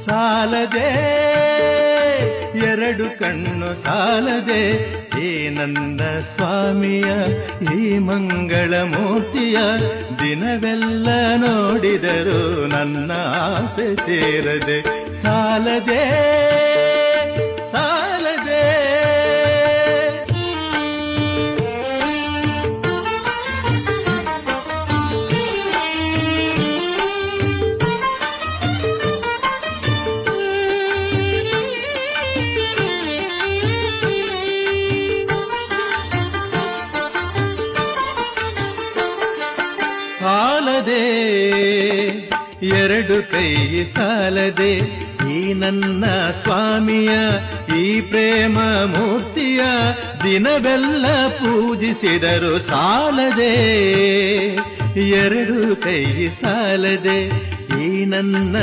ಸಾಲದೆ ಎರಡು ಕಣ್ಣು ಸಾಲದೆ ಈ ನನ್ನ ಸ್ವಾಮಿಯ ಈ ಮಂಗಳ ಮೂರ್ತಿಯ ದಿನವೆಲ್ಲ ನೋಡಿದರು ನನ್ನ ಆಸೆ ತೀರದೆ ಸಾಲದೆ ಸಾಲದೆ ಸಾಲದೆ ಎರಡು ಕೈ ಸಾಲದೆ ಈ ನನ್ನ ಸ್ವಾಮಿಯ ಈ ಪ್ರೇಮ ಮೂರ್ತಿಯ ದಿನವೆಲ್ಲ ಪೂಜಿಸಿದರು ಸಾಲದೆ ಎರಡು ಕೈ ಸಾಲದೆ ಈ ನನ್ನ